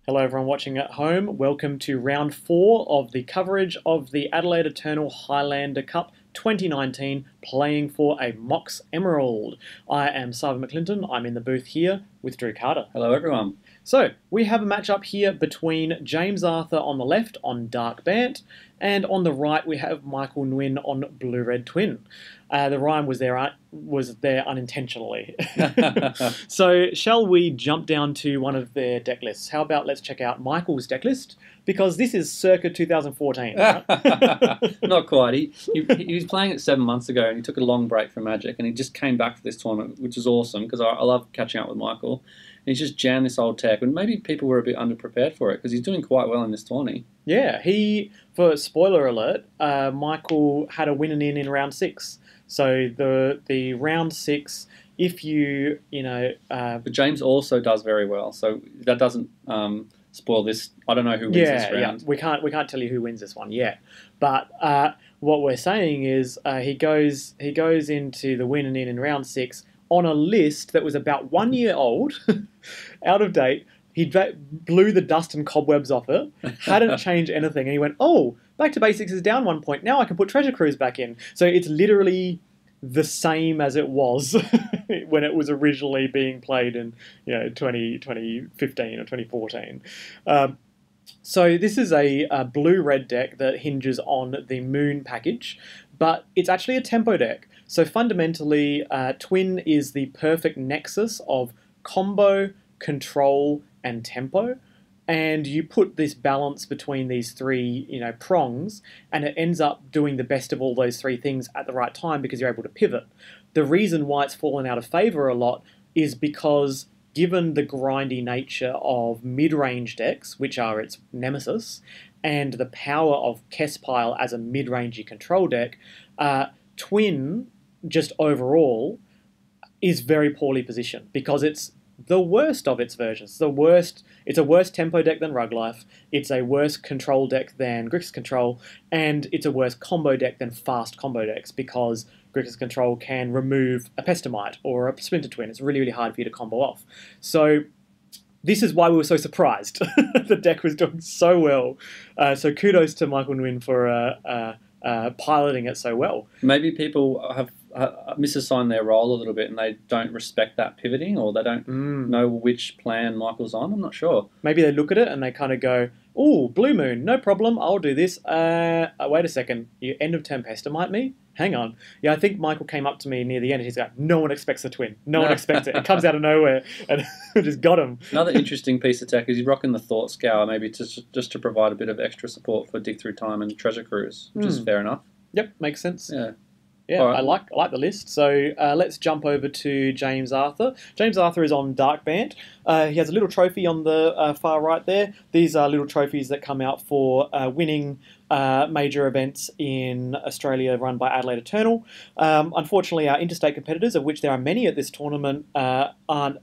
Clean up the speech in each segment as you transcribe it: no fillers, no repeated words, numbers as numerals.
Hello everyone watching at home, welcome to round 4 of the coverage of the Adelaide Eternal Highlander Cup 2019, playing for a Mox Emerald. I am Sarven McLinton, I'm in the booth here with Drew Carter. Hello everyone. So, we have a matchup here between James Arthur on the left on Dark Bant, and on the right we have Michael Nguyen on Blue Red Twin. The rhyme was there unintentionally. So, shall we jump down to one of their deck lists? How about let's check out Michael's deck list? Because this is circa 2014. Right? Not quite. He was playing it 7 months ago and he took a long break from Magic and he just came back for this tournament, which is awesome because I love catching up with Michael. And he's just jammed this old tech, and maybe people were a bit underprepared for it because he's doing quite well in this tourney. Yeah, for spoiler alert, Michael had a win in round 6. So the round 6, if but James also does very well, so that doesn't spoil this. I don't know who wins this round. Yeah, we can't tell you who wins this one yet. But what we're saying is he goes into the win in round 6 on a list that was about 1 year old, out of date. He blew the dust and cobwebs off it, hadn't changed anything, and he went, oh, Back to Basics is down 1 point. Now I can put Treasure Cruise back in. So it's literally the same as it was when it was originally being played in 2015 or 2014. So this is a blue-red deck that hinges on the Moon package, but it's actually a tempo deck. So fundamentally, Twin is the perfect nexus of combo, control, and tempo. And you put this balance between these three, prongs, and it ends up doing the best of all those three things at the right time because you're able to pivot. The reason why it's fallen out of favour a lot is because given the grindy nature of mid-range decks, which are its nemesis, and the power of Kespile as a mid-rangey control deck, Twin, just overall, is very poorly positioned because it's the worst of its versions. It's a worse tempo deck than Rug Life, it's a worse control deck than Grixis Control, and it's a worse combo deck than fast combo decks because Grixis Control can remove a Pestamite or a Splinter Twin. It's really, really hard for you to combo off. So this is why we were so surprised. The deck was doing so well. So kudos to Michael Nguyen for piloting it so well. Maybe people have misassigned their role a little bit and they don't respect that pivoting, or they don't know which plan Michael's on. I'm not sure. Maybe they look at it and they kind of go, oh, Blue Moon, no problem, I'll do this. Wait a second, you end of turn Pestamite me? Hang on. Yeah, I think Michael came up to me near the end and he's like, no one expects a twin. No one expects it. It comes out of nowhere and just got him. Another interesting piece of tech is he's rocking the Thought Scour, maybe just to provide a bit of extra support for Dig Through Time and Treasure Cruise, which is fair enough. Yep, makes sense. Yeah. Yeah, right. I like the list. So let's jump over to James Arthur. James Arthur is on Dark Bant. He has a little trophy on the far right there. These are little trophies that come out for winning major events in Australia run by Adelaide Eternal. Unfortunately, our interstate competitors, of which there are many at this tournament, aren't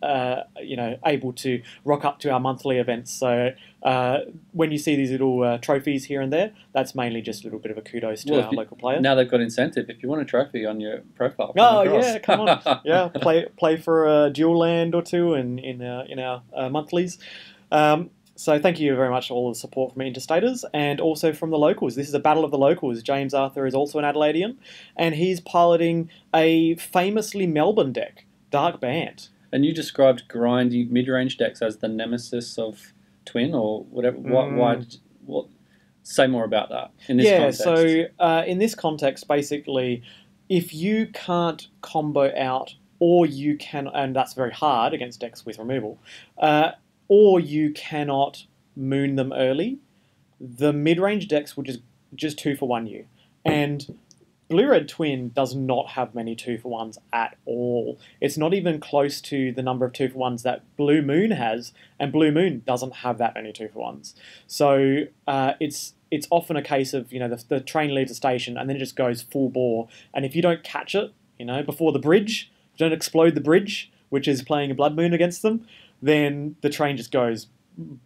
able to rock up to our monthly events. So when you see these little trophies here and there, that's mainly just a little bit of a kudos to our local players. Now they've got incentive. If you want a trophy on your profile, yeah, come on, yeah, play for a dual land or two in our monthlies. So thank you very much for all the support from interstaters and also from the locals. This is a battle of the locals. James Arthur is also an Adelaidean, and he's piloting a famously Melbourne deck, Dark Bant. And you described grindy mid-range decks as the nemesis of Twin, or whatever. What? Say more about that in this context. So in this context, basically, if you can't combo out, or you can, and that's very hard against decks with removal, or you cannot moon them early, the mid-range decks will just 2-for-1 you. And Blue-Red Twin does not have many 2-for-1s at all. It's not even close to the number of 2-for-1s that Blue Moon has, and Blue Moon doesn't have that many 2-for-1s. So it's often a case of, the train leaves the station and then it just goes full bore. And if you don't catch it, before the bridge, don't explode the bridge, which is playing a Blood Moon against them, then the train just goes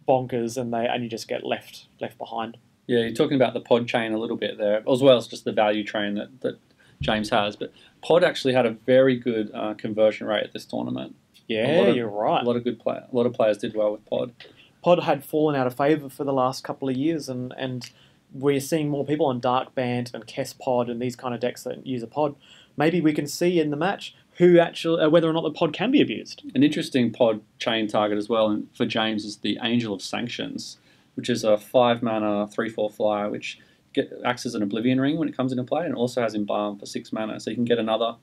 bonkers and you just get left behind. Yeah, you're talking about the pod chain a little bit there, as well as just the value train that James has. But pod actually had a very good conversion rate at this tournament. Yeah, you're right. A lot of players did well with pod. Pod had fallen out of favour for the last couple of years, and we're seeing more people on Dark Bant and Kess Pod and these kind of decks that use a pod. Maybe we can see in the match who actually whether or not the pod can be abused. An interesting pod chain target as well for James is the Angel of Sanctions, which is a 5-mana 3/4 flyer, which acts as an Oblivion Ring when it comes into play, and also has Embalm for 6 mana, so you can get another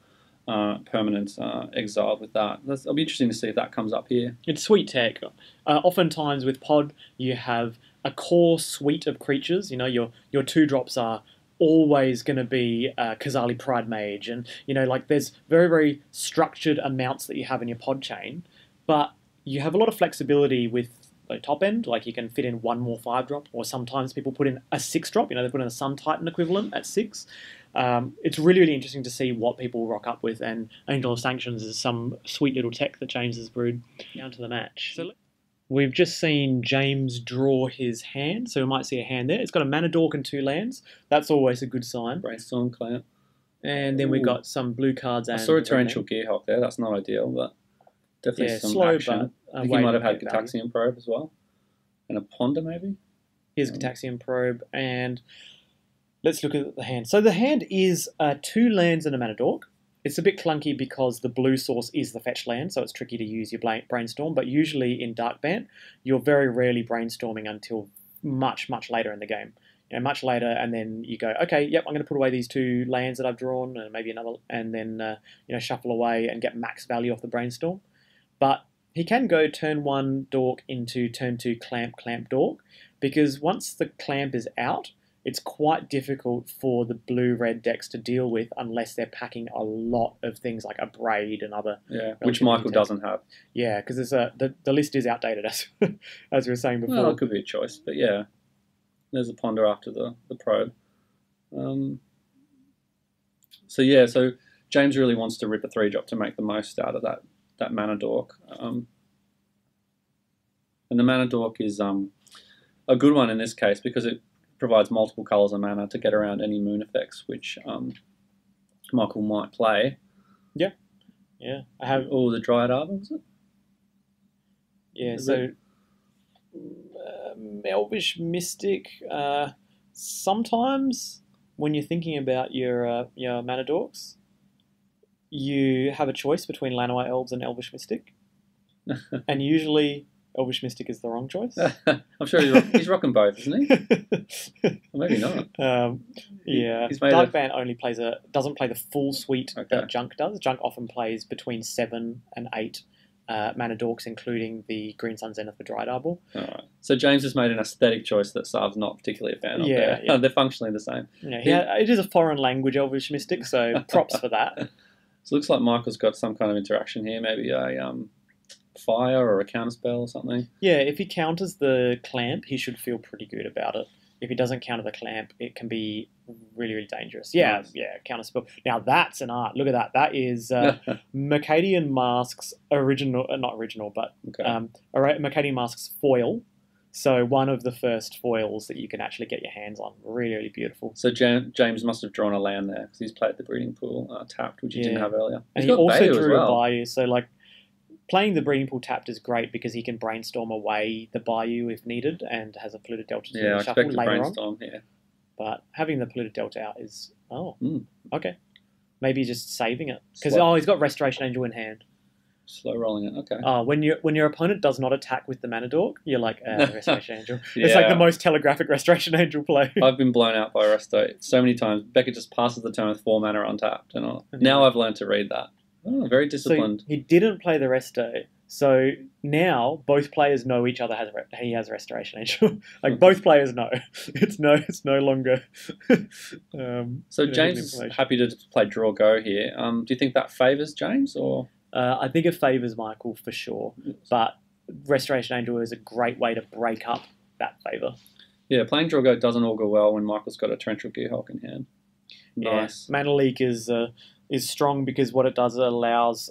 permanent exiled with that. It'll be interesting to see if that comes up here. It's sweet tech. Oftentimes with pod, you have a core suite of creatures. You know, your 2-drops are always going to be Kazali Pride Mage, and you know, like there's very, very structured amounts that you have in your pod chain, but you have a lot of flexibility with the top end. Like you can fit in 1 more 5-drop, or sometimes people put in a 6-drop. You know, they put in a Sun Titan equivalent at 6. It's really, really interesting to see what people rock up with, and Angel of Sanctions is some sweet little tech that James has brewed. Down to the match. So we've just seen James draw his hand, so we might see a hand there. It's got a Mana Dork and 2 lands. That's always a good sign. Brainstorm Clamp. And then we've got some blue cards. And I saw a Torrential Gearhawk there. That's not ideal, but definitely some slow, action. But I think he might have had Gataxian Probe as well. And a Ponder, maybe? Here's Gataxian Probe, and let's look at the hand. So the hand is 2 lands and a Mana Dork. It's a bit clunky because the blue source is the fetch land, so it's tricky to use your Brainstorm, but usually in Dark Bant, you're very rarely brainstorming until much, much later in the game. You know, much later, and then you go, okay, yep, I'm going to put away these 2 lands that I've drawn, and maybe another, and then you know, shuffle away and get max value off the Brainstorm. But he can go turn 1 Dork into turn 2 Clamp, Dork, because once the Clamp is out, it's quite difficult for the blue-red decks to deal with unless they're packing a lot of things like a Braid and other... Yeah, which Michael doesn't have. Yeah, because the list is outdated, as as we were saying before. Well, it could be a choice, but yeah. There's a Ponder after the Probe. So James really wants to rip a 3-drop to make the most out of that Mana Dork. And the Mana Dork is a good one in this case because it provides multiple colours of mana to get around any moon effects, which Michael might play. Yeah. Yeah. I have... Oh, the Dryad Arbor, was it? Yeah, so... Elvish Mystic, sometimes when you're thinking about your Mana Dorks, you have a choice between Llanowar Elves and Elvish Mystic. And usually Elvish Mystic is the wrong choice. I'm sure he's rocking both, isn't he? Or maybe not. Yeah. Dark Bant only doesn't play the full suite that Junk does. Junk often plays between 7 and 8 Mana Dorks, including the Green Sun Zenith for Dryad Arbor. Alright. So James has made an aesthetic choice that Sarv's not particularly a fan of. Yeah. They're functionally the same. Yeah, it is a foreign language Elvish Mystic, so props for that. So it looks like Michael's got some kind of interaction here, maybe a fire or a counterspell or something. Yeah, if he counters the Clamp, he should feel pretty good about it. If he doesn't counter the Clamp, it can be really, really dangerous. Yeah, nice. Yeah, counterspell. Now that's an art. Look at that. That is Mercadian Mask's original, not original, but Mercadian Mask's foil. So one of the first foils that you can actually get your hands on. Really, really beautiful. So James must have drawn a land there because he's played the Breeding Pool tapped, which he didn't have earlier. And he also drew a Bayou. So like playing the Breeding Pool tapped is great because he can brainstorm away the Bayou if needed and has a polluted delta to the shuffle later on. Yeah. But having the polluted delta out is okay. Maybe just saving it because he's got Restoration Angel in hand. Slow rolling it, okay. When your opponent does not attack with the Mana Dork, you're like, Restoration Angel. Yeah. It's like the most telegraphic Restoration Angel play. I've been blown out by Resto so many times. Becca just passes the turn with 4 mana untapped. And now I've learned to read that. Oh, very disciplined. So he didn't play the Resto. So now both players know each other he has Restoration Angel. Like both players know. It's no longer. So James is happy to play draw go here. Do you think that favours James or? I think it favours Michael for sure, but Restoration Angel is a great way to break up that favour. Yeah, playing draw go doesn't augur well when Michael's got a Torrential Gearhawk in hand. Nice. Yeah, Mana Leak is strong because what it does, it allows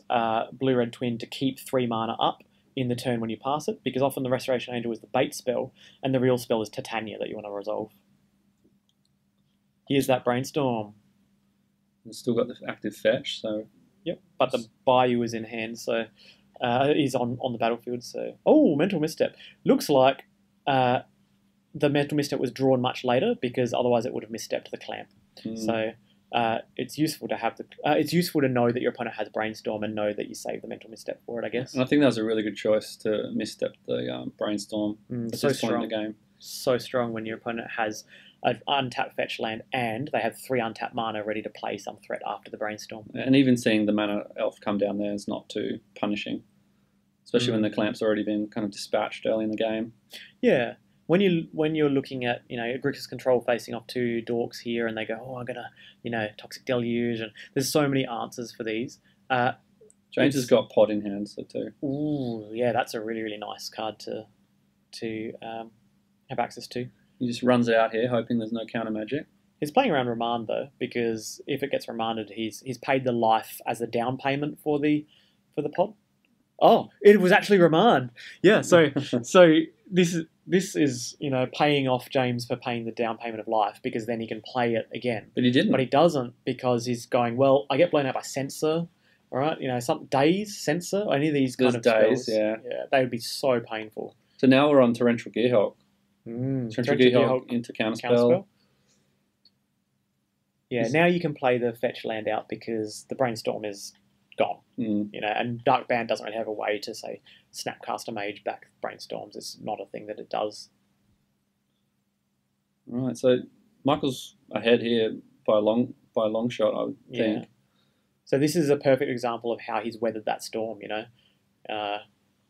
Blue-Red Twin to keep 3 mana up in the turn when you pass it, because often the Restoration Angel is the bait spell, and the real spell is Titania that you want to resolve. Here's that brainstorm. He's still got the active fetch, so... Yep, but the Bayou is in hand, so he's on the battlefield. So, oh, mental misstep. Looks like the mental misstep was drawn much later because otherwise it would have misstepped the clamp. So it's useful to have it's useful to know that your opponent has brainstorm and know that you save the mental misstep for it, I guess. And I think that was a really good choice to misstep the brainstorm at so this point in strong. the game. So strong when your opponent has an untapped fetch land and they have 3 untapped mana ready to play some threat after the brainstorm. And even seeing the mana elf come down there is not too punishing, especially when the clamp's already been kind of dispatched early in the game. Yeah. When you're looking at, Grixis Control facing off 2 dorks here and they go, oh, I'm going to, Toxic Deluge, and there's so many answers for these. James has got Pod in hand, so too. Ooh, yeah, that's a really, really nice card to have access to. He just runs out here, hoping there's no counter magic. He's playing around Remand though, because if it gets remanded, he's paid the life as a down payment for the pod. Oh, it was actually Remand. Yeah, so this is paying off James for paying the down payment of life because then he can play it again. But he didn't. But he doesn't because he's going, well, I get blown out by Censor. All right, some days, Censor, any of these kind of days, spells. Yeah, they would be so painful. So now we're on Torrential Gearhulk. Torrential Gearhulk into Counterspell. Yeah, now you can play the fetch land out because the brainstorm is gone. And Dark Band doesn't really have a way to say Snapcaster Mage back brainstorms. It's not a thing that it does. Right, so Michael's ahead here by a long shot, I would think. So this is a perfect example of how he's weathered that storm.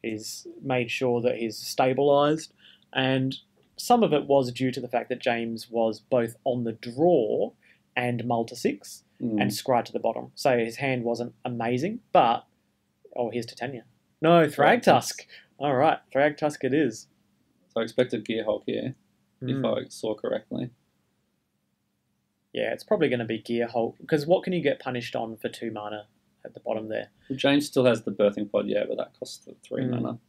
He's made sure that he's stabilised, and some of it was due to the fact that James was both on the draw and mull to 6 and scry to the bottom. So his hand wasn't amazing, but... Oh, here's Titania. No, Thragtusk. All right, Thragtusk it is. So I expected Gearhulk here, if I saw correctly. Yeah, it's probably going to be Gearhulk, because what can you get punished on for 2 mana at the bottom there? Well, James still has the Birthing Pod, yeah, but that costs 3 mana.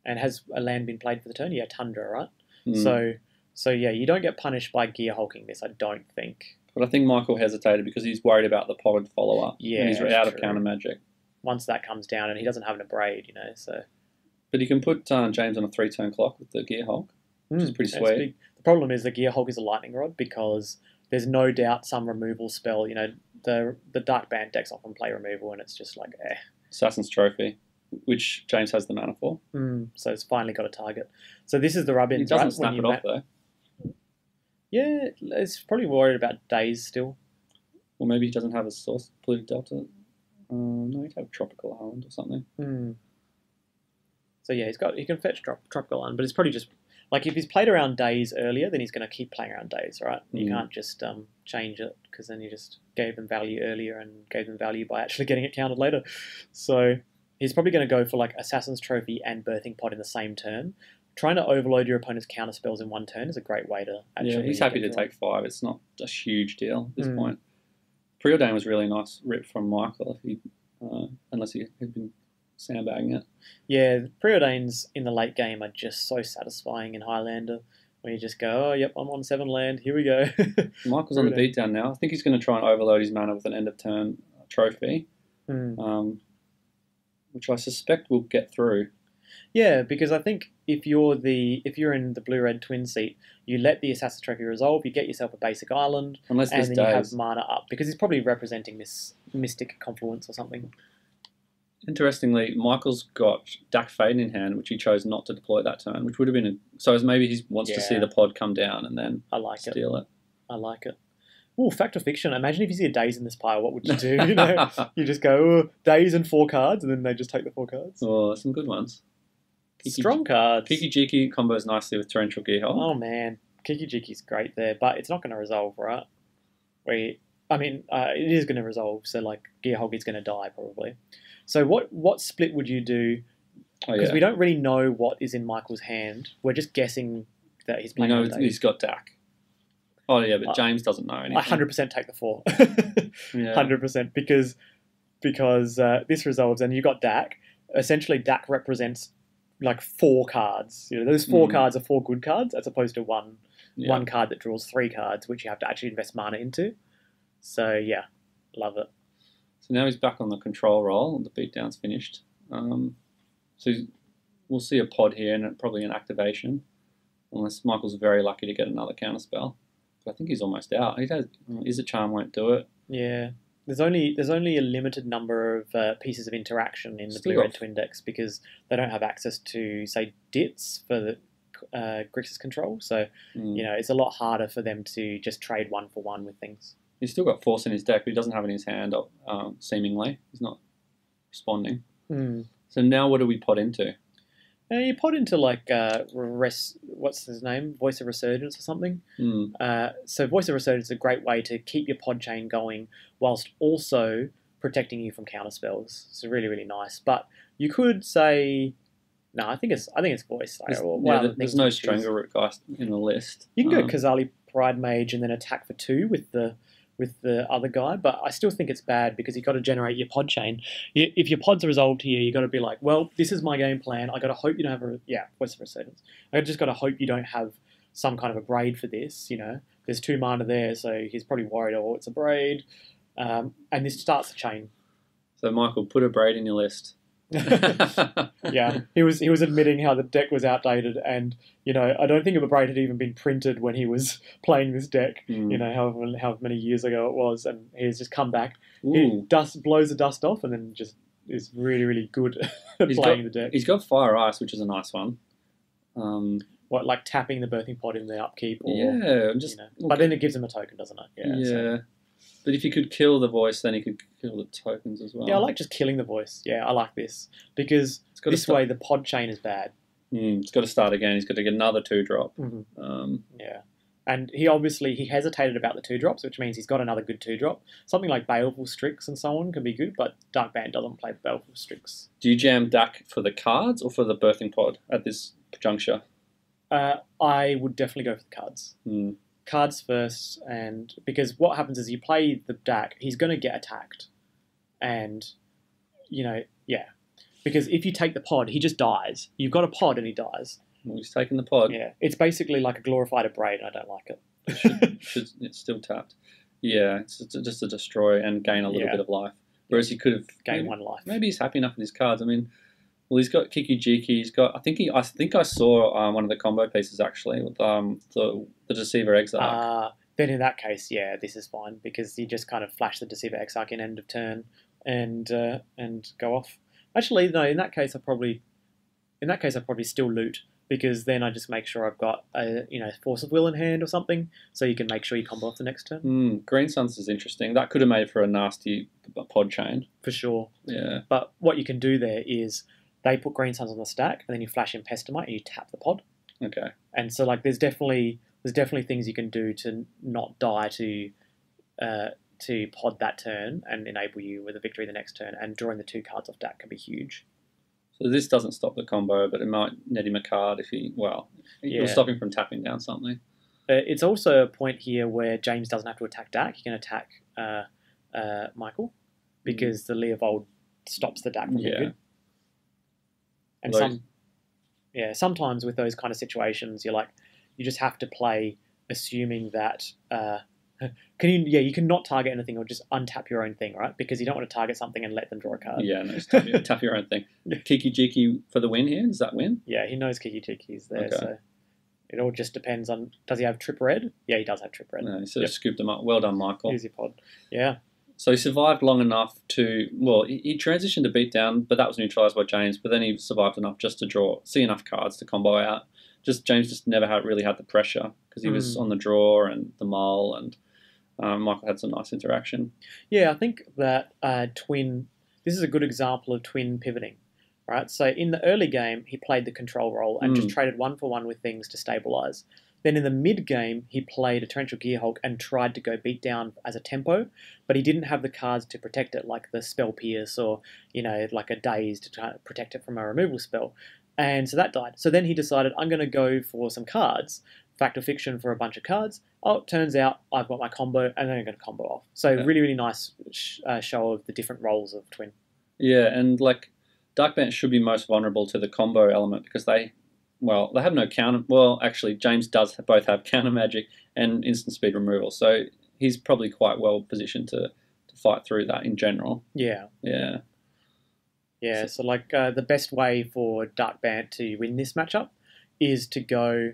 And has a land been played for the turn? Yeah, Tundra, right? So yeah, you don't get punished by Gearhulking this, I don't think. But I think Michael hesitated because he's worried about the pod follow-up. Yeah, and he's out of counter magic. Once that comes down, and he doesn't have an abrade, so... But you can put James on a 3-turn clock with the Gearhulk, which is pretty sweet. Big. The problem is the Gearhulk is a lightning rod because there's no doubt some removal spell, the Dark Band decks often play removal and it's just like, Assassin's Trophy, which James has the mana for. So it's finally got a target. So this is the rub-in. He doesn't snap it off, though. Yeah, it's probably worried about days still. Or maybe he doesn't have a source polluted delta. No, he'd have Tropical Island or something. So yeah, he can fetch Tropical Island, but it's probably just like if he's played around days earlier, then he's going to keep playing around days, right? You can't just change it because then you just gave them value earlier and gave them value by actually getting it counted later. So he's probably going to go for like Assassin's Trophy and Birthing Pod in the same turn. Trying to overload your opponent's counter spells in one turn is a great way to actually... Yeah, he's happy to take 5. It's not a huge deal at this point. Preordain was really nice rip from Michael, if he, unless he had been sandbagging it. Yeah, Preordains in the late game are just so satisfying in Highlander, where you just go, oh, yep, I'm on 7 land, here we go. Michael's on the beatdown now. I think he's going to try and overload his mana with an end-of-turn trophy, which I suspect will get through. Yeah, because I think if you're in the blue-red twin seat, you let the Assassin's Trophy resolve, you get yourself a basic island, and then you have mana up, because he's probably representing this Mystic Confluence or something. Interestingly, Michael's got Dak Faden in hand, which he chose not to deploy that turn, which would have been so maybe he wants to see the pod come down and then steal it. I like it. Ooh, Fact or Fiction. Imagine if you see a Daze in this pile, what would you do? You just go, oh, Daze and 4 cards, and then they just take the 4 cards. Oh, some good ones. Strong cards. Kiki-jiki combos nicely with Torrential Gearhulk. Oh man, Kiki-jiki's great there, but it's not going to resolve, right? It is going to resolve, so like Gearhulk is going to die probably. So what split would you do? Because we don't really know what is in Michael's hand. We're just guessing that he's playing. He's got Dak. Oh yeah, but James doesn't know anything. I 100% take the 4. 100% because this resolves and you got Dak. Essentially, Dak represents like 4 cards. Those 4 cards are 4 good cards as opposed to 1. Yeah. one card that draws 3 cards, which you have to actually invest mana into. So yeah, love it. So now he's back on the control roll. The beatdown's finished. So we'll see a pod here and probably an activation, unless Michael's very lucky to get another counterspell. But I think he's almost out. He has. Is it Charm won't do it? Yeah. There's only a limited number of pieces of interaction in the Blue-Red Twin decks because they don't have access to, say, Dits for the Grixis control. So, it's a lot harder for them to just trade 1-for-1 with things. He's still got Force in his deck, but he doesn't have it in his hand, seemingly. He's not responding. So now what do we pod into? You pod into like what's his name? Voice of Resurgence or something. So Voice of Resurgence is a great way to keep your pod chain going whilst also protecting you from counterspells. It's really, really nice. But you could say, no, I think it's Voice. There's no Strangleroot guy in the list. You can go Kazali Pride Mage and then attack for 2 with the other guy, but I still think it's bad because you've got to generate your pod chain. If your pod's resolved here, you've got to be like, well, this is my game plan. I got to hope you don't have Voice of Resurgence. I just got to hope you don't have some kind of a braid for this. There's 2 mana there, so he's probably worried, oh, it's a braid, and this starts the chain. So Michael, put a braid in your list. Yeah, he was admitting how the deck was outdated, and I don't think a braid had even been printed when he was playing this deck. However many years ago it was, and he's just come back. He blows the dust off, and then just is really, really good at playing the deck. He's got Fire Ice, which is a nice one. What, like tapping the birthing pod in the upkeep? Or, but then it gives him a token, doesn't it? Yeah. So. But if he could kill the voice, then he could kill the tokens as well. Yeah, I like just killing the voice. Yeah, I like this. Because this way the pod chain is bad. It's got to start again. He's got to get another 2-drop. Yeah. And he hesitated about the 2-drops, which means he's got another good 2-drop. Something like Baleful Strix and so on can be good, but Dark Bant doesn't play Baleful Strix. Do you jam Dak for the cards or for the birthing pod at this juncture? I would definitely go for the cards. Cards first, and because what happens is you play the Dak, he's going to get attacked, and because if you take the pod, he just dies. You've got a pod and he dies. Well, he's taking the pod. Yeah, it's basically like a glorified Abrade, and I don't like it. It's still tapped. Yeah, it's just to destroy and gain a little bit of life. Whereas he could have gained 1 life. Maybe he's happy enough with his cards. I mean, well, he's got kiki-jiki. He's got. I think I saw one of the combo pieces actually with the Deceiver Exarch. Then in that case, yeah, this is fine because you just kind of flash the Deceiver Exarch in end of turn and go off. Actually, no. In that case, I probably still loot because then I just make sure I've got a Force of Will in hand or something, so you can make sure you combo off the next turn. Green Suns is interesting. That could have made for a nasty pod chain for sure. Yeah. But what you can do there is they put Green Suns on the stack, and then you flash in Pestamite and you tap the pod. Okay. And so there's definitely things you can do to not die to pod that turn and enable you with a victory the next turn. And drawing the 2 cards off deck can be huge. So this doesn't stop the combo, but it might net him a card if it'll stop him from tapping down something. It's also a point here where James doesn't have to attack Dak. He can attack Michael because the Leovold stops the Dak from being good. And sometimes with those kind of situations, you just have to play assuming that you can not target anything or just untap your own thing, right? Because you don't want to target something and let them draw a card. Yeah, no, just tap your own thing. Kiki-jiki for the win here. Does that win? Yeah, he knows Kiki-jiki is there, so it all just depends on. Does he have Trip Red? Yeah, he does have Trip Red. No, he sort of scooped him up. Well done, Michael. Easy pod. Yeah. So he survived long enough to, he transitioned to beatdown, but that was neutralised by James. But then he survived enough just to see enough cards to combo out. James just never really had the pressure because he was on the draw and the mull, and Michael had some nice interaction. Yeah, I think that this is a good example of twin pivoting, right? So in the early game, he played the control role and just traded 1-for-1 with things to stabilise. Then in the mid-game, he played a Torrential Gearhulk and tried to go beat down as a tempo, but he didn't have the cards to protect it, like the Spell Pierce or, like a Daze to try to protect it from a removal spell. And so that died. So then he decided, I'm going to go for some cards, Fact or Fiction for a bunch of cards. Oh, it turns out I've got my combo, and then I'm going to combo off. So really, really nice show of the different roles of Twin. Yeah, and Dark Bant should be most vulnerable to the combo element because they well, they have no counter. Well, actually, James does both have counter magic and instant speed removal, so he's probably quite well positioned to fight through that in general. Yeah. Yeah. Yeah, so like the best way for Dark Bant to win this matchup is to go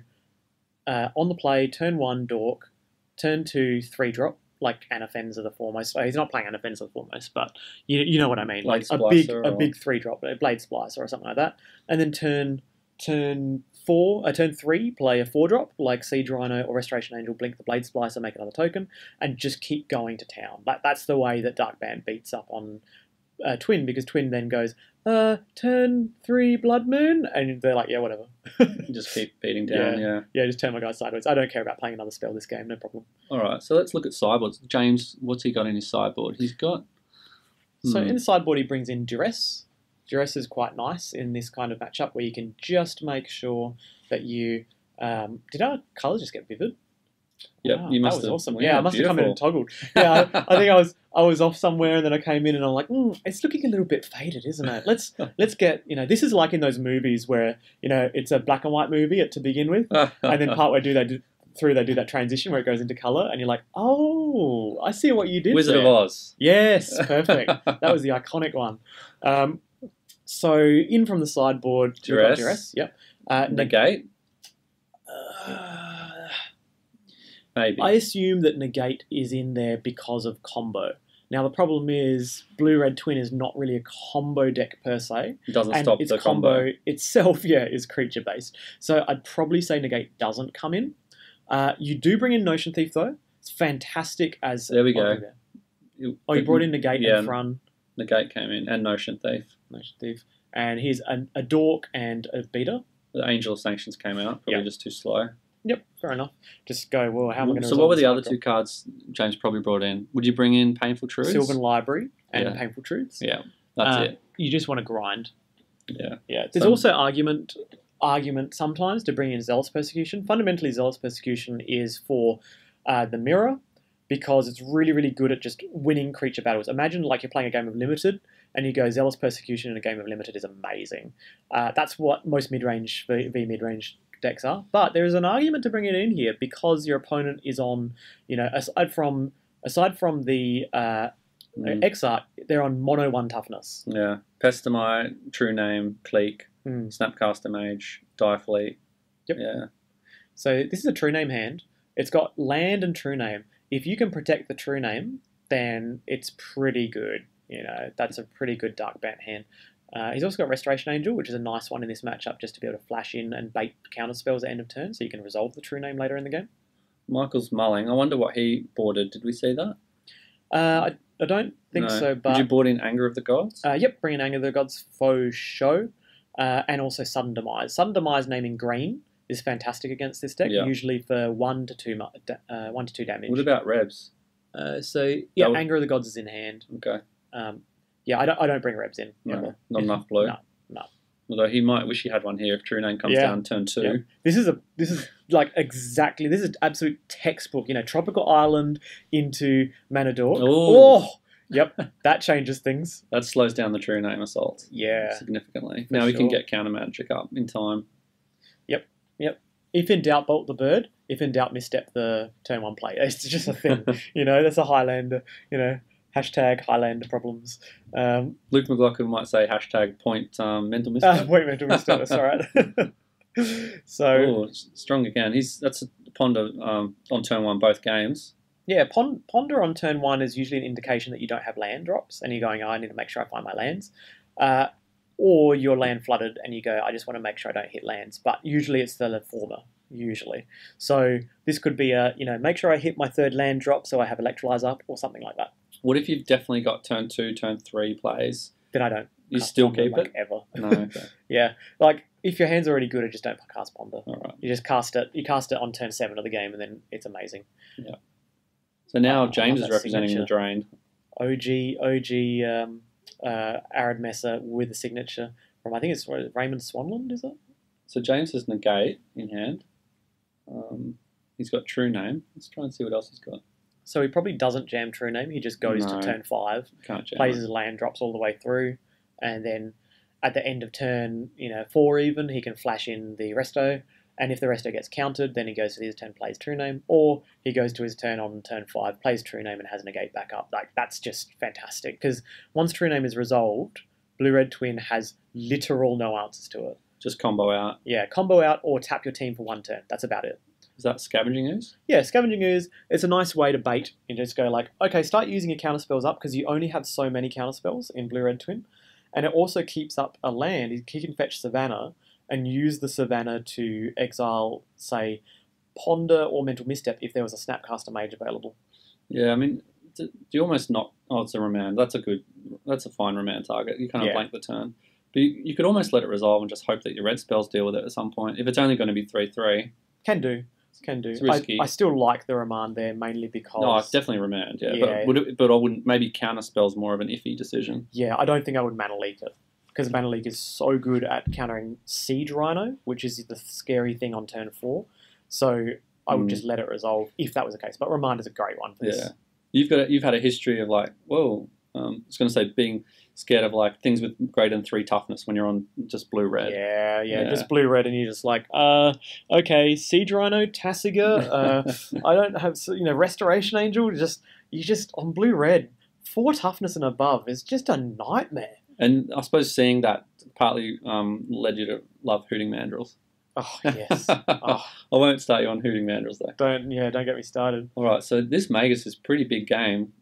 on the play, turn 1, Dork, turn 2, 3-drop, like Anafenza the Foremost. He's not playing Anafenza the Foremost, but you know what I mean. Blade Like a big 3-drop, a Blade Splicer or something like that. And then turn 3, play a 4-drop, like Siege Rhino or Restoration Angel, blink the Blade Splicer, make another token, and just keep going to town. That's the way that Dark Bant beats up on Twin, because Twin then goes, turn 3 Blood Moon, and they're like, yeah, whatever. Just keep beating down, Yeah, just turn my guy sideways. I don't care about playing another spell this game, no problem. Alright, so let's look at sideboards. James, what's he got in his sideboard? He's got... So in the sideboard, he brings in Duress. Duress is quite nice in this kind of matchup where you can just make sure that you... did our colours just get vivid? Yep, wow, you must that was have. awesome. Yeah, I must have come in and beautiful. toggled. Yeah, I think I was off somewhere, and then I came in and I'm like, it's looking a little bit faded, isn't it? Let's get, this is like in those movies where it's a black and white movie to begin with, and then partway through they do that transition where it goes into color, and you're like, oh, I see what you did. Wizard there. of Oz. Yes, perfect. That was the iconic one. So in from the sideboard, Duress. Yep. Negate. Maybe. I assume that Negate is in there because of combo. Now, the problem is Blue-Red Twin is not really a combo deck per se. It doesn't and stop its the combo itself, is creature-based. So I'd probably say Negate doesn't come in. You do bring in Notion Thief, though. It's fantastic as... There we go. You brought in Negate and Frun. Negate came in, and Notion Thief. Notion Thief. And here's a Dork and a Beater. The Angel of Sanctions came out, probably just too slow. Yep, fair enough. Just go, well, how am I going to... So what were the other 2 cards James probably brought in? Would you bring in Painful Truths? Sylvan Library and Painful Truths. Yeah, that's it. You just want to grind. Yeah. Yeah. There's also argument sometimes to bring in Zealous Persecution. Fundamentally, Zealous Persecution is for the mirror, because it's really, really good at just winning creature battles. Imagine like you're playing a game of Limited, and you go Zealous Persecution in a game of Limited is amazing. That's what most mid-range v mid-range decks are. But there is an argument to bring it in here because your opponent is on, aside from the Exarch, they're on mono 1 toughness. Yeah. Pestamite, True Name, Clique, Snapcaster Mage, Diafleet. Yep. Yeah. So this is a True Name hand. It's got land and True Name. If you can protect the True Name, then it's pretty good. That's a pretty good Dark Bant hand. He's also got Restoration Angel, which is a nice one in this matchup, just to be able to flash in and bait counter spells at end of turn, so you can resolve the True Name later in the game. Michael's mulling. I wonder what he boarded. Did we see that? I don't think so, but... Did you board in Anger of the Gods? Yep, bring in Anger of the Gods, faux show, and also Sudden Demise. Sudden Demise naming green is fantastic against this deck, usually for 1 to 2 damage. What about Rebs? Anger of the Gods is in hand. Okay. I don't bring Rebs in. No, not enough blue. No. Although he might wish he had one here if True Name comes down turn 2. Yeah. This is absolute textbook. Tropical Island into Manador. Oh, yep, that changes things. That slows down the True Name assault. Yeah, significantly. Now we can get counter magic up in time. Yep. If in doubt, bolt the bird. If in doubt, misstep the turn 1 play. It's just a thing. That's a Highlander. Hashtag Highlander problems. Luke McLaughlin might say hashtag point mental misstep. Point mental misstep, that's all right. So strong again. That's a Ponder on turn 1 both games. Yeah, Ponder on turn 1 is usually an indication that you don't have land drops, and you're going, I need to make sure I find my lands. Or you're land flooded, and you go, I just want to make sure I don't hit lands. But usually it's the former. Usually. So this could be make sure I hit my 3rd land drop so I have Electrolyze up or something like that. What if you've definitely got turn 2, turn 3 plays? Then I don't. You still keep it? Ever. No, okay. Yeah. Like, if your hand's already good, I just don't cast Ponder. All right. You just cast it. You cast it on turn 7 of the game, and then it's amazing. Yeah. So now James is representing the drain. OG Arid Messer with a signature from, I think it's Raymond Swanland, is it? So James has Negate in hand. He's got True Name. Let's try and see what else he's got. So he probably doesn't jam True Name. He just goes to turn 5, Can't jam plays his land drops all the way through, and then at the end of turn, 4 even, he can flash in the resto. And if the resto gets countered, then he goes to his turn, plays True Name, or he goes to his turn on turn 5, plays True Name, and has negate back up. Like, that's just fantastic, because once True Name is resolved, Blue-Red Twin has literal no answers to it. Just combo out. Yeah, combo out or tap your team for 1 turn. That's about it. Is that Scavenging Ooze? Yeah, Scavenging Ooze, it's a nice way to bait. You just go like, okay, start using your counterspells up, because you only have so many counterspells in Blue-Red Twin. And it also keeps up a land. He can fetch Savannah, and use the Savannah to exile, say, Ponder or Mental Misstep if there was a Snapcaster Mage available. Yeah, I mean, do you almost not... Oh, it's a remand. That's a fine remand target. You kind of blank the turn. But you could almost let it resolve and just hope that your red spells deal with it at some point. If it's only going to be 3/3. Can do. It's risky. I still like the remand there, mainly because... No, it's definitely remand, yeah. But I wouldn't... Maybe counter spells more of an iffy decision. Yeah, I don't think I would Mana Leak it. Because Mana Leak is so good at countering Siege Rhino, which is the scary thing on turn 4. So I would just let it resolve if that was the case. But Remind is a great one for this. Yeah. You've had a history of like, whoa, I was going to say being scared of like things with greater than 3 toughness when you're on just blue-red. Yeah, just blue-red, and you're just like, okay, Siege Rhino, Tassiger, I don't have, Restoration Angel, you just on blue-red, 4 toughness and above is just a nightmare. And I suppose seeing that partly led you to love Hooting Mandrills. Oh, yes. Oh. I won't start you on Hooting Mandrills, though. Don't get me started. All right, so this Magus is a pretty big game,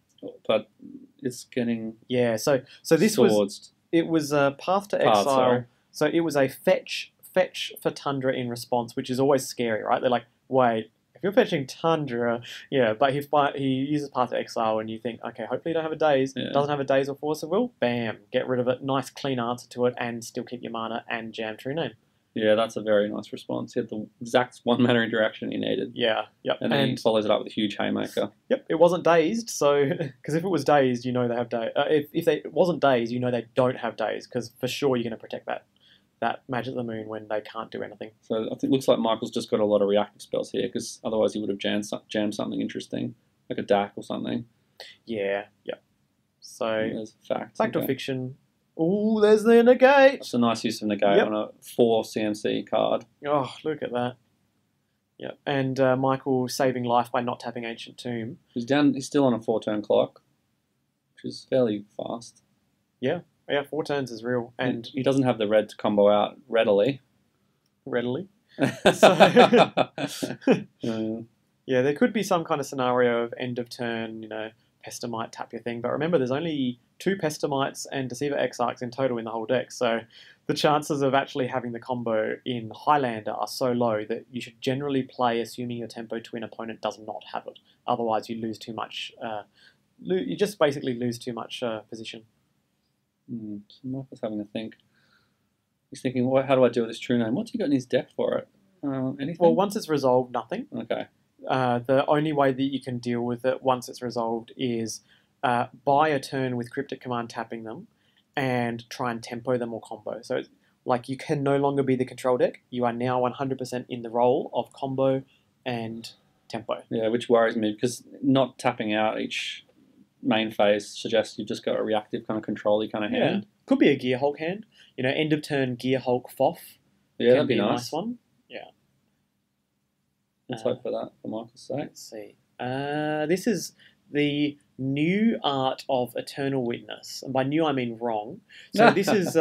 but it's getting so this swords. was a Path to Exile. So it was a fetch for Tundra in response, which is always scary, right? They're like, wait, if you're fetching Tundra, but he uses Path to Exile, and you think, okay, hopefully you don't have a Daze. Yeah. Doesn't have a Daze or Force of Will. Bam, get rid of it. Nice clean answer to it, and still keep your mana and jam True Name. Yeah, that's a very nice response. He had the exact 1 mana interaction he needed. Yeah, yep. And then he follows it up with a huge Haymaker. Yep, it wasn't dazed, so... Because if it was dazed, they have Daze. If it wasn't dazed, they don't have Daze, because for sure you're going to protect that Magic of the Moon when they can't do anything. So I think it looks like Michael's just got a lot of reactive spells here, because otherwise he would have jammed something interesting, like a DAC or something. Yeah, yep. So... There's facts. Fact or fiction... Ooh, there's the negate. It's a nice use of negate on a 4 CMC card. Oh, look at that. Yep. And Michael saving life by not tapping Ancient Tomb. He's still on a 4-turn clock, which is fairly fast. Yeah, 4 turns is real. And he doesn't have the red to combo out readily. So, yeah, there could be some kind of scenario of end of turn, Pestamite, tap your thing. But remember, there's only 2 Pestamites and Deceiver Exarchs in total in the whole deck. So the chances of actually having the combo in Highlander are so low that you should generally play assuming your Tempo Twin opponent does not have it. Otherwise, you lose too much. You just basically lose too much position. So Michael's having a think. He's thinking, how do I deal with this True Name? What's he got in his deck for it? Anything? Well, once it's resolved, nothing. Okay. The only way that you can deal with it once it's resolved is buy a turn with Cryptic Command tapping them and try and tempo them or combo. So like you can no longer be the control deck. You are now 100% in the role of combo and tempo. Yeah, which worries me because not tapping out each main phase suggests you've just got a reactive kind of control-y kind of hand. Could be a Gear Hulk hand. End of turn Gear Hulk Foff. Yeah, that'd be a nice. nice one. Yeah. Let's hope for that, for Michael's sake. Let's see. This is the new art of Eternal Witness. And by new, I mean wrong. So this is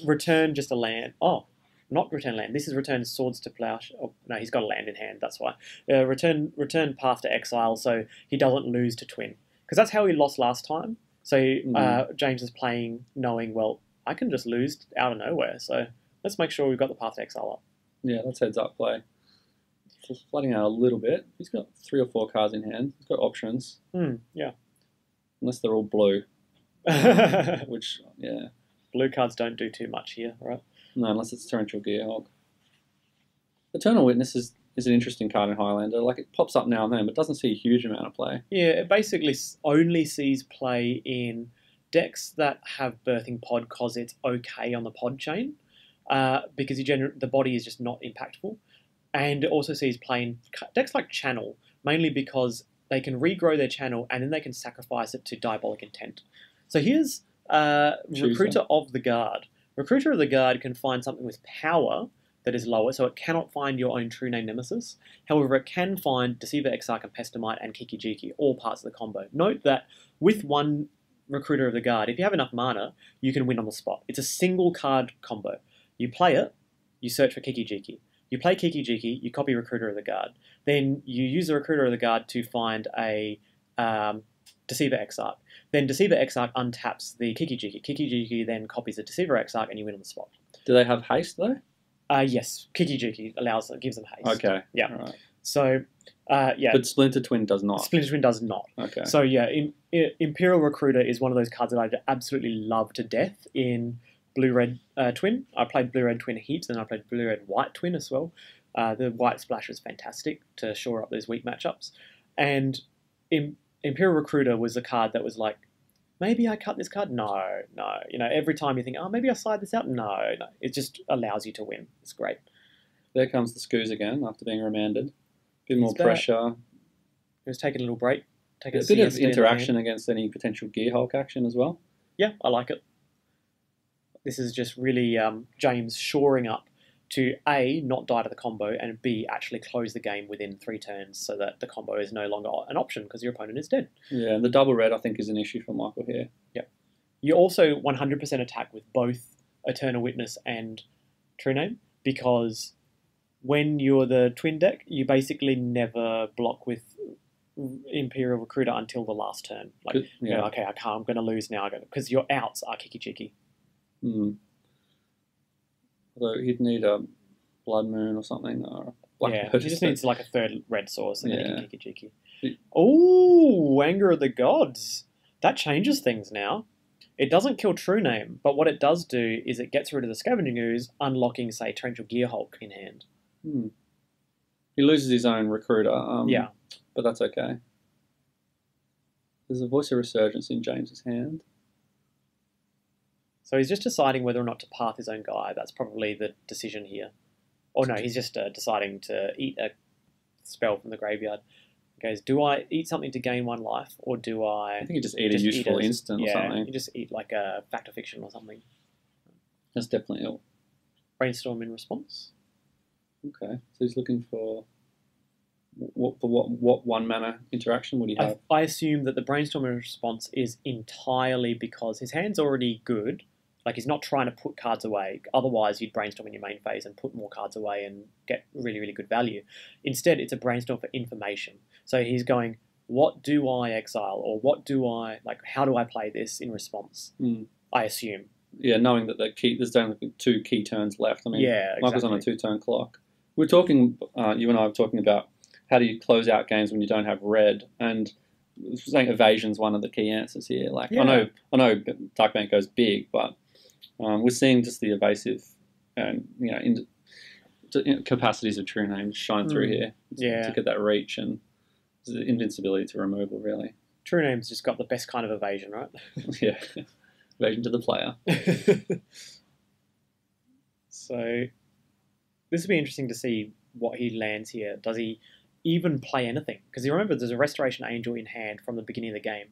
return just a land. Oh, not return land. This is return Swords to Plowshare. Oh, no, he's got a land in hand, that's why. Return Path to Exile so he doesn't lose to Twin. Because that's how he lost last time. So James is playing knowing, well, I can just lose out of nowhere. So let's make sure we've got the Path to Exile up. Yeah, let's heads up play. Just flooding out a little bit. He's got 3 or 4 cards in hand. He's got options. Yeah. Unless they're all blue. Which, yeah. Blue cards don't do too much here, right? No, unless it's Torrential Gearhulk. Eternal Witness is an interesting card in Highlander. Like, it pops up now and then, but doesn't see a huge amount of play. Yeah, it basically only sees play in decks that have Birthing Pod because it's okay on the pod chain. Because the body is just not impactful. And it also sees play in decks like Channel, mainly because they can regrow their channel and then they can sacrifice it to Diabolic Intent. So here's Recruiter of the Guard. Recruiter of the Guard can find something with power that is lower, so it cannot find your own true name nemesis. However, it can find Deceiver, Exarch, and Pestamite, and Kiki-jiki, all parts of the combo. Note that with one Recruiter of the Guard, if you have enough mana, you can win on the spot. It's a single card combo. You play it, you search for Kiki-jiki. You play Kiki-jiki, you copy Recruiter of the Guard. Then you use the Recruiter of the Guard to find a Deceiver Exarch. Then Deceiver Exarch untaps the Kiki-jiki. Kiki-jiki then copies the Deceiver Exarch, and you win on the spot. Do they have haste though? Yes, Kiki-jiki gives them haste. Okay. Yeah. All right. So, yeah. But Splinter Twin does not. Splinter Twin does not. Okay. So, yeah, Imperial Recruiter is one of those cards that I absolutely love to death in Blue-Red Twin. I played Blue-Red Twin heaps, and I played Blue-Red White Twin as well. The White Splash is fantastic to shore up those weak matchups. And Imperial Recruiter was a card that was like, maybe I cut this card? No. You know, every time you think, oh, maybe I slide this out? No. It just allows you to win. It's great. There comes the Scoos again after being remanded. Bit more He's back. pressure. He was taking a little break. A bit of interaction against any potential Gear Hulk action as well. Yeah, I like it. This is just really James shoring up to A, not die to the combo, and B, actually close the game within 3 turns so that the combo is no longer an option because your opponent is dead. Yeah, and the double red I think is an issue for Michael here. Yeah. You also 100% attack with both Eternal Witness and True Name because when you're the twin deck, you basically never block with Imperial Recruiter until the last turn. Like, Yeah. you know, okay, I'm going to lose now because your outs are Kiki-jiki. Although he'd need a Blood Moon or something, or a Black Lotus. He just needs like a third red source and then he can Kiki-jiki. It- Oh, Anger of the Gods. That changes things now. It doesn't kill True Name, but what it does do is it gets rid of the Scavenging Ooze, unlocking, say, Torrential Gear Hulk in hand. He loses his own Recruiter. Yeah. But that's okay. There's a Voice of Resurgence in James's hand. So he's just deciding whether or not to path his own guy. That's probably the decision here. Or no, he's just deciding to eat a spell from the graveyard. He goes, do I eat something to gain 1 life, or do I... I think he just eat a useful instant or something. Yeah, you just eat like a Fact or Fiction or something. That's definitely ill. Brainstorm in response. Okay, so he's looking for... What 1 mana interaction would he have? I assume that the Brainstorm in response is entirely because his hand's already good. Like, he's not trying to put cards away. Otherwise, you'd brainstorm in your main phase and put more cards away and get really, really good value. Instead, it's a brainstorm for information. So he's going, what do I exile? Or what do I... Like, how do I play this in response? I assume. Yeah, knowing that there's only 2 key turns left. I mean, yeah, exactly. Michael's on a 2-turn clock. We're talking... you and I were talking about how do you close out games when you don't have red? And saying evasion's one of the key answers here. Like, yeah. I know Dark Bant goes big, but we're seeing just the evasive and capacities of True Name shine through here. To get that reach and the invincibility to removal, really. True Name's just got the best kind of evasion, right? Yeah, evasion to the player. So this would be interesting to see what he lands here. Does he even play anything? Because you remember there's a Restoration Angel in hand from the beginning of the game.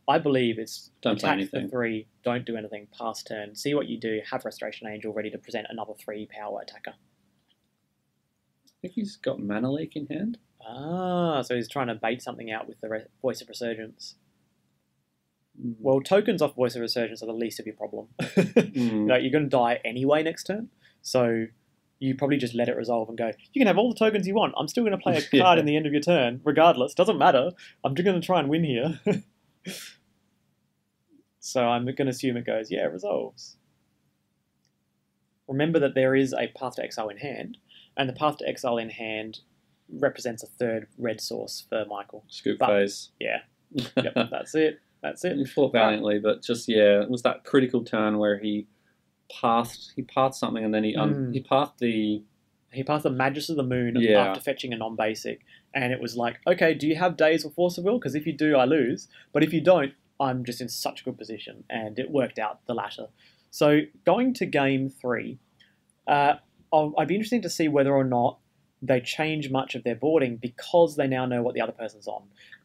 I believe it's don't play anything. For 3, don't do anything, pass turn, see what you do, have Restoration Angel ready to present another 3 power attacker. I think he's got Mana Leak in hand. Ah, so he's trying to bait something out with the Voice of Resurgence. Well, tokens off Voice of Resurgence are the least of your problem. No, you're going to die anyway next turn, so you probably just let it resolve and go, you can have all the tokens you want. I'm still going to play a card in the end of your turn, regardless. Doesn't matter. I'm just going to try and win here. So I'm going to assume it goes, yeah, it resolves. Remember that there is a Path to Exile in hand, and the Path to Exile in hand represents a 3rd red source for Michael. Scoop phase. Yeah. Yep, that's it. That's it. He fought valiantly, but just, it was that critical turn where he pathed something, and then he pathed the... He pathed the Magus of the Moon after fetching a non-basic, and it was like, okay, do you have Daze or Force of Will? Because if you do, I lose. But if you don't, I'm just in such a good position, and it worked out the latter. So going to game 3, I'd be interested to see whether or not they change much of their boarding because they now know what the other person's on.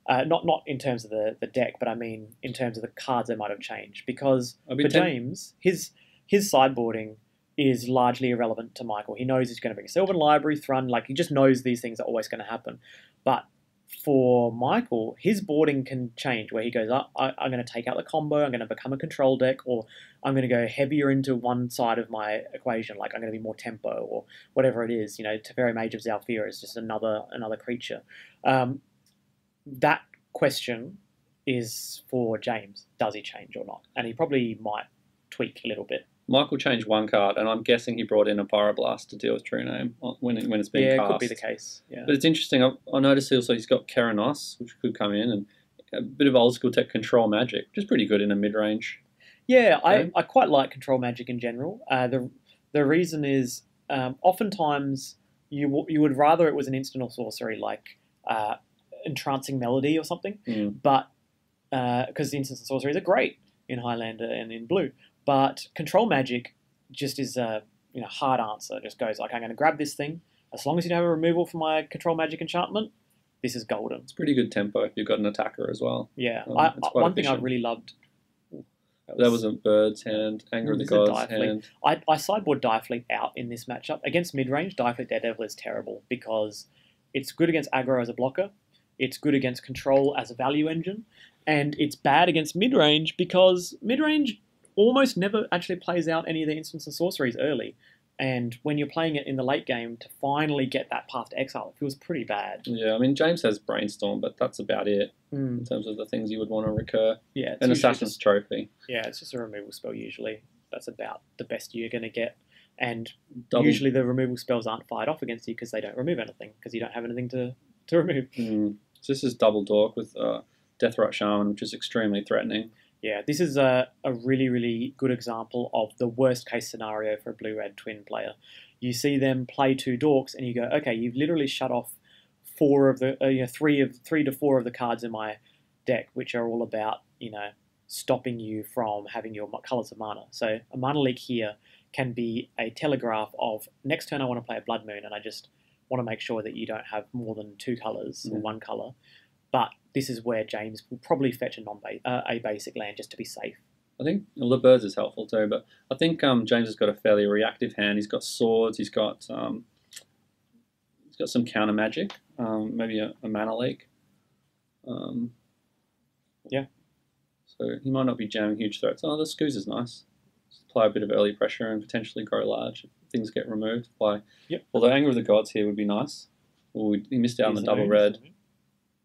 Not in terms of the deck, but I mean in terms of the cards they might have changed. Because for James, his sideboarding is largely irrelevant to Michael. He knows he's going to bring a Sylvan Library, Thrun, like he just knows these things are always going to happen. But for Michael, his boarding can change where he goes, I'm going to take out the combo, I'm going to become a control deck, or I'm going to go heavier into one side of my equation, like I'm going to be more tempo, or whatever it is. You know, Teferi Mage of Zalfira is just another creature. That question is for James. Does he change or not? And he probably might tweak a little bit. Michael changed one card, and I'm guessing he brought in a Pyroblast to deal with True Name when it's being cast. Yeah, it could be the case. Yeah. But it's interesting. I noticed also he's got Keranos, which could come in, and a bit of old school tech Control Magic, which is pretty good in a mid range. Yeah, I quite like Control Magic in general. The reason is oftentimes you would rather it was an instant or sorcery like Entrancing Melody or something, but because the instants and sorceries are great in Highlander and in Blue. But Control Magic just is a hard answer. It just goes like, I'm going to grab this thing. As long as you don't have a removal for my Control Magic enchantment, this is golden. It's pretty good tempo if you've got an attacker as well. Yeah. One thing I really loved... That was a Bird's hand, Anger of the Gods hand. I sideboard Direfleet out in this matchup. Against mid-range, Direfleet Daredevil is terrible because it's good against aggro as a blocker, it's good against control as a value engine, and it's bad against mid-range because mid-range almost never actually plays out any of the instants and sorceries early. And when you're playing it in the late game, to finally get that path to exile, it feels pretty bad. Yeah, I mean, James has Brainstorm, but that's about it in terms of the things you would want to recur. Yeah, and Assassin's Trophy. Yeah, it's just a removal spell usually. That's about the best you're going to get. And usually the removal spells aren't fired off against you because they don't remove anything, because you don't have anything to remove. So this is Double Dork with Deathrite Shaman, which is extremely threatening. Yeah, this is a really, really good example of the worst case scenario for a blue-red twin player. You see them play 2 dorks and you go, okay, you've literally shut off 4 of the, 3 to 4 of the cards in my deck, which are all about, stopping you from having your colours of mana. So a mana leak here can be a telegraph of, next turn I want to play a Blood Moon and I just want to make sure that you don't have more than 2 colours or 1 colour. But this is where James will probably fetch a basic land just to be safe. I think the Birds is helpful too, but I think James has got a fairly reactive hand. He's got swords. He's got some counter magic, maybe a mana leak. Yeah. So he might not be jamming huge threats. Oh, the Scoos is nice. Just apply a bit of early pressure and potentially grow large if things get removed. Although Anger of the Gods here would be nice. He missed out on the double red.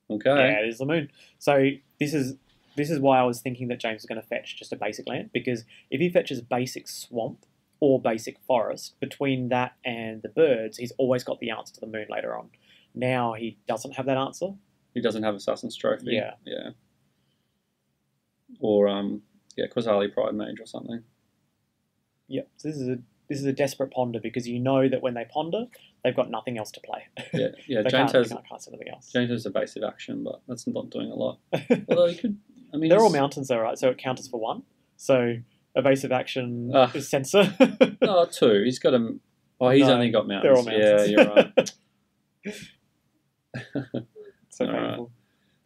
Okay. Yeah, it is the moon. So this is why I was thinking that James is going to fetch just a basic land, because if he fetches basic swamp or basic forest, between that and the birds, he's always got the answer to the moon later on. Now he doesn't have that answer. He doesn't have Assassin's Trophy. Yeah. Yeah. Or Quasali Pride Mage or something. Yep. So this is a desperate ponder, because you know that when they ponder, they've got nothing else to play. Yeah. James can't cast anything else. James has evasive action, but that's not doing a lot. Although he could. I mean, they're all mountains, though, right? So it counts for 1. So evasive action is censor. 2. He's got a. Oh, he's only got mountains. They're all mountains. Yeah, you're right. So painful. Right.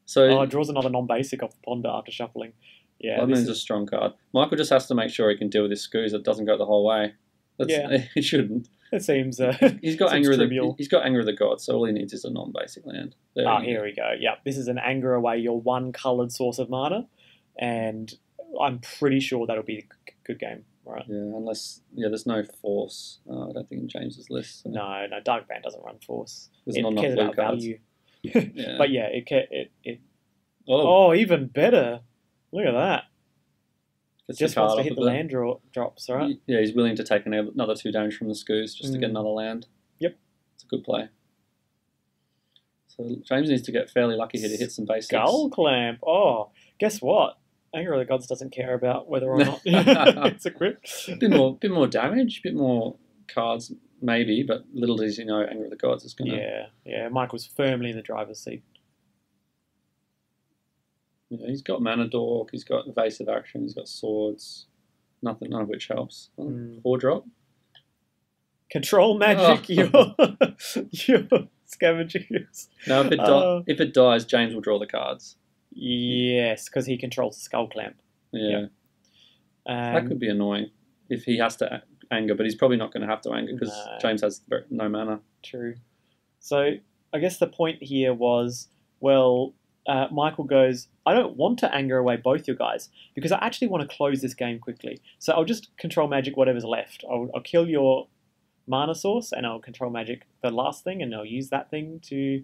So it draws another non-basic off the ponder after shuffling. Yeah, Blood Moon's a strong card. Michael just has to make sure he can deal with his Scoos. It doesn't go the whole way. It shouldn't. It seems. He's got Anger of the Gods, so all he needs is a non-basic land. Here we go. Yeah, this is an anger away your 1 coloured source of mana, and I'm pretty sure that'll be a good game, right? Yeah, unless there's no force. I don't think in James's list. So. No, Dark Band doesn't run force. There's not enough blue cards. Value. But yeah, it. Oh, even better! Look at that. Just wants to hit the land drops, right? Yeah, he's willing to take another 2 damage from the Scoos just to get another land. Yep. It's a good play. So James needs to get fairly lucky here to hit some basics. Skull Clamp. Oh, guess what? Anger of the Gods doesn't care about whether or not it's equipped. Bit more damage, bit more cards maybe, but little does he know Anger of the Gods is going to... Yeah. Michael's firmly in the driver's seat. Yeah, he's got Mana Dork, he's got evasive action, he's got swords, none of which helps. 4-drop. Control magic, your scavengers. No, if it dies, James will draw the cards. Yes, because he controls the Skull Clamp. Yeah. That could be annoying. if he has to anger, but he's probably not going to have to anger because No. James has no mana. True. So I guess the point here was, well, Michael goes, I don't want to anger away both your guys because I actually want to close this game quickly. So I'll just control magic whatever's left. I'll kill your mana source and I'll control magic the last thing and I'll use that thing to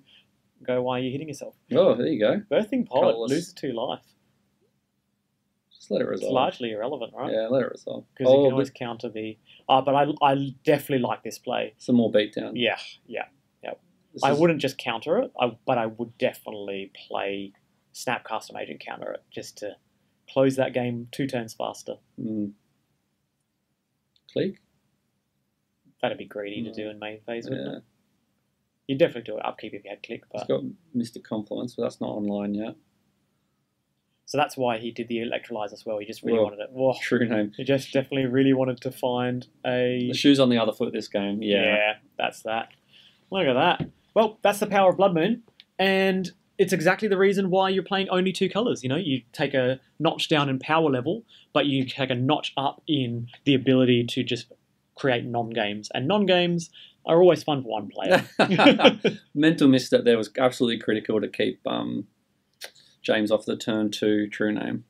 go while you're hitting yourself. Oh, there you go. Birthing Poet Colourless. loses 2 life. Just let it It's resolve. largely irrelevant, right? Yeah, let it resolve. Because you can always counter the... but I definitely like this play. some more beatdown. Yeah. I wouldn't just counter it, but I would definitely play Snapcaster Mage and counter it just to close that game 2 turns faster. Click? That'd be greedy to do in main phase, wouldn't Yeah. it? You'd definitely do it upkeep if you had click, It's but got Mystic Confluence, but that's not online yet. so that's why he did the electrolyze as well. He just really wanted it. Whoa. True name. He just definitely really wanted to find a... The shoe's on the other foot this game. Yeah. That's that. Look at that. Well, that's the power of Blood Moon, and it's exactly the reason why you're playing only 2 colours. You know, you take a notch down in power level, but you take a notch up in the ability to just create non-games, and non-games are always fun for one player. Mental misstep there was absolutely critical to keep James off the turn 2 true name.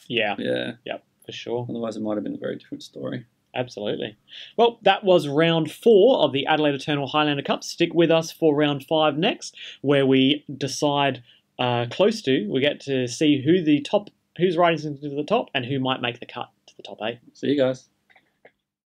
Yeah, Yeah. for sure. Otherwise, it might have been a very different story. Absolutely. Well, that was round 4 of the Adelaide Eternal Highlander Cup. Stick with us for round 5 next, where we decide we get to see who's riding into the top and who might make the cut to the top 8. See you guys.